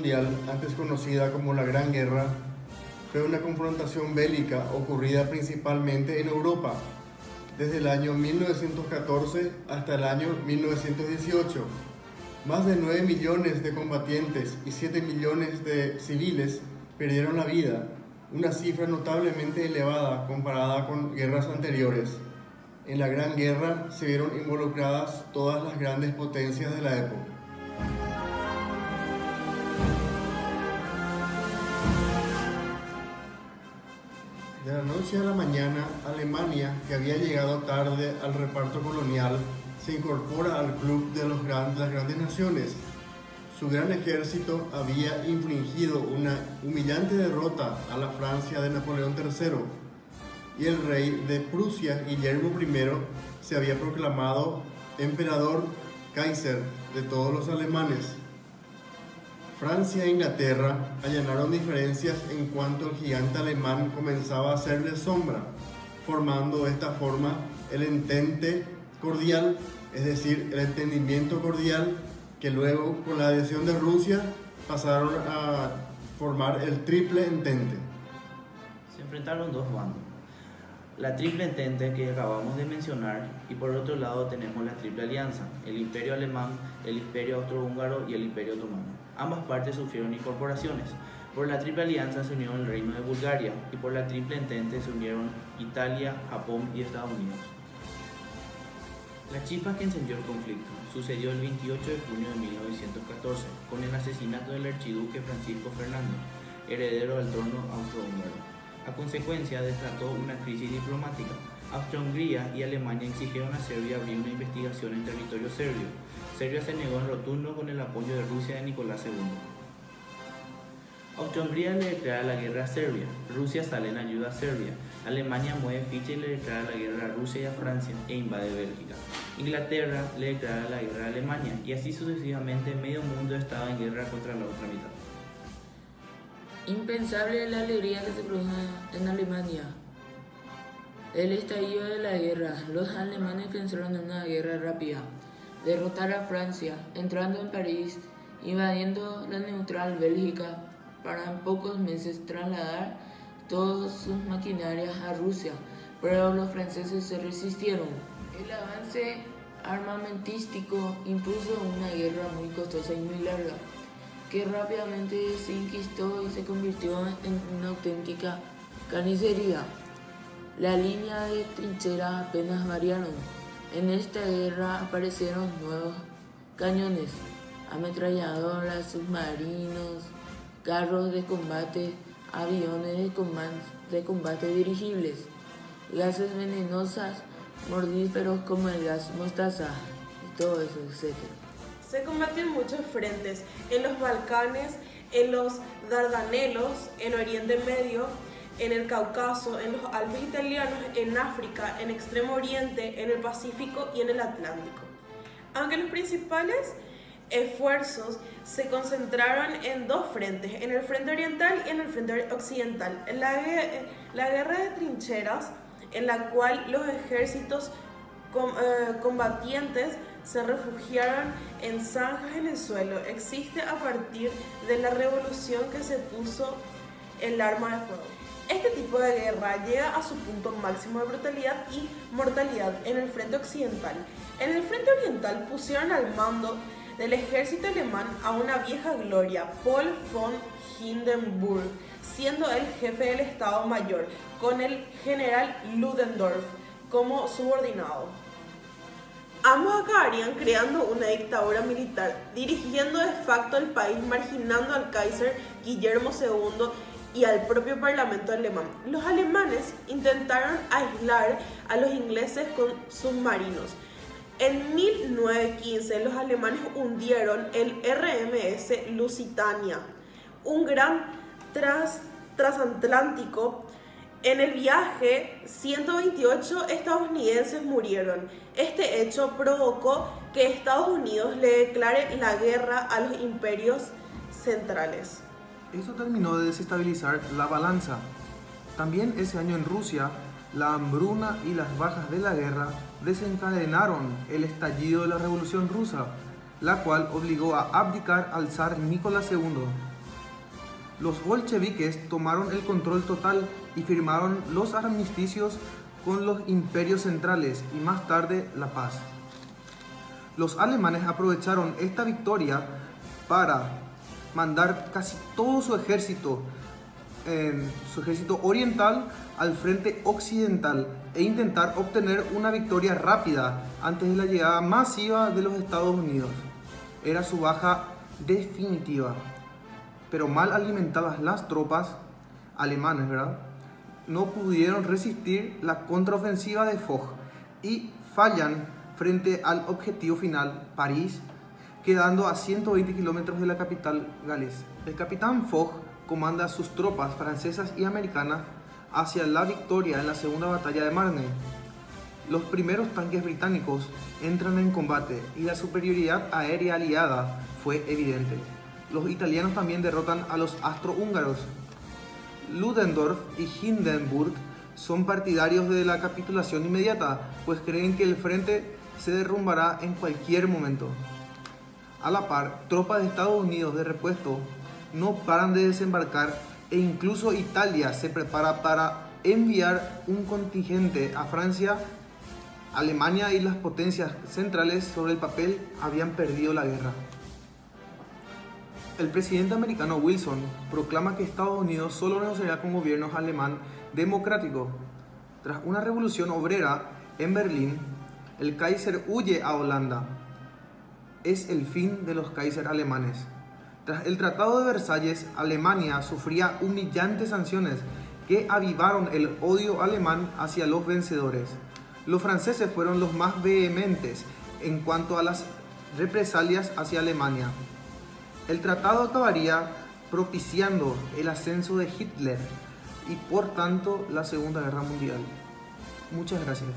Mundial, antes conocida como la Gran Guerra, fue una confrontación bélica ocurrida principalmente en Europa, desde el año 1914 hasta el año 1918. Más de 9 millones de combatientes y 7 millones de civiles perdieron la vida, una cifra notablemente elevada comparada con guerras anteriores. En la Gran Guerra se vieron involucradas todas las grandes potencias de la época. De la noche a la mañana, Alemania, que había llegado tarde al reparto colonial, se incorpora al club de las grandes naciones. Su gran ejército había infligido una humillante derrota a la Francia de Napoleón III, y el rey de Prusia, Guillermo I, se había proclamado emperador Kaiser de todos los alemanes. Francia e Inglaterra allanaron diferencias en cuanto el gigante alemán comenzaba a hacerle sombra, formando de esta forma el entente cordial, es decir, el entendimiento cordial, que luego con la adhesión de Rusia pasaron a formar el Triple Entente. Se enfrentaron dos bandos, la Triple Entente que acabamos de mencionar, y por otro lado tenemos la Triple Alianza, el Imperio Alemán, el Imperio Austrohúngaro y el Imperio Otomano. Ambas partes sufrieron incorporaciones. Por la Triple Alianza se unieron el Reino de Bulgaria, y por la Triple Entente se unieron Italia, Japón y Estados Unidos. La chispa que encendió el conflicto sucedió el 28 de junio de 1914 con el asesinato del archiduque Francisco Fernando, heredero del trono austrohúngaro. A consecuencia, desató una crisis diplomática. Austria-Hungría y Alemania exigieron a Serbia abrir una investigación en territorio serbio. Serbia se negó en rotundo con el apoyo de Rusia de Nicolás II. Austria-Hungría le declara la guerra a Serbia, Rusia sale en ayuda a Serbia, Alemania mueve ficha y le declara la guerra a Rusia y a Francia e invade Bélgica. Inglaterra le declara la guerra a Alemania y así sucesivamente medio mundo estaba en guerra contra la otra mitad. Impensable la alegría que se produjo en Alemania. El estallido de la guerra, los alemanes pensaron en una guerra rápida, derrotar a Francia, entrando en París, invadiendo la neutral Bélgica, para en pocos meses trasladar todas sus maquinarias a Rusia, pero los franceses se resistieron. El avance armamentístico impuso una guerra muy costosa y muy larga, que rápidamente se inquistó y se convirtió en una auténtica carnicería. La línea de trincheras apenas variaron. En esta guerra aparecieron nuevos cañones, ametralladoras, submarinos, carros de combate, aviones de combate dirigibles, gases venenosas, mortíferos como el gas mostaza y todo eso, etc. Se combatió en muchos frentes, en los Balcanes, en los Dardanelos, en Oriente Medio, en el Cáucaso, en los Alpes italianos, en África, en Extremo Oriente, en el Pacífico y en el Atlántico. Aunque los principales esfuerzos se concentraron en dos frentes, en el frente oriental y en el frente occidental. La guerra de trincheras, en la cual los ejércitos combatientes se refugiaron en zanjas en el suelo, existe a partir de la revolución que se puso el arma de fuego. Este tipo de guerra llega a su punto máximo de brutalidad y mortalidad en el frente occidental. En el frente oriental pusieron al mando del ejército alemán a una vieja gloria, Paul von Hindenburg, siendo el jefe del Estado Mayor, con el general Ludendorff como subordinado. Ambos acabarían creando una dictadura militar, dirigiendo de facto el país, marginando al Kaiser Guillermo II y al propio parlamento alemán. Los alemanes intentaron aislar a los ingleses con submarinos. En 1915 los alemanes hundieron el RMS Lusitania, un gran transatlántico. En el viaje, 128 estadounidenses murieron. Este hecho provocó que Estados Unidos le declare la guerra a los imperios centrales. Eso terminó de desestabilizar la balanza. También ese año en Rusia, la hambruna y las bajas de la guerra desencadenaron el estallido de la Revolución Rusa, la cual obligó a abdicar al zar Nicolás II. Los bolcheviques tomaron el control total y firmaron los armisticios con los imperios centrales y más tarde la paz. Los alemanes aprovecharon esta victoria para mandar casi todo su ejército oriental al frente occidental e intentar obtener una victoria rápida antes de la llegada masiva de los Estados Unidos. Era su baja definitiva. Pero mal alimentadas las tropas alemanas, no pudieron resistir la contraofensiva de Foch y fallan frente al objetivo final, París, quedando a 120 kilómetros de la capital galesa. El capitán Foch comanda sus tropas francesas y americanas hacia la victoria en la segunda batalla de Marne. Los primeros tanques británicos entran en combate y la superioridad aérea aliada fue evidente. Los italianos también derrotan a los austrohúngaros. Ludendorff y Hindenburg son partidarios de la capitulación inmediata, pues creen que el frente se derrumbará en cualquier momento. A la par, tropas de Estados Unidos de repuesto no paran de desembarcar e incluso Italia se prepara para enviar un contingente a Francia. Alemania y las potencias centrales sobre el papel habían perdido la guerra. El presidente americano Wilson proclama que Estados Unidos solo negociará con gobiernos alemán democrático. Tras una revolución obrera en Berlín, el Kaiser huye a Holanda. Es el fin de los Kaiser alemanes. Tras el Tratado de Versalles, Alemania sufría humillantes sanciones que avivaron el odio alemán hacia los vencedores. Los franceses fueron los más vehementes en cuanto a las represalias hacia Alemania. El tratado acabaría propiciando el ascenso de Hitler y por tanto la Segunda Guerra Mundial. Muchas gracias.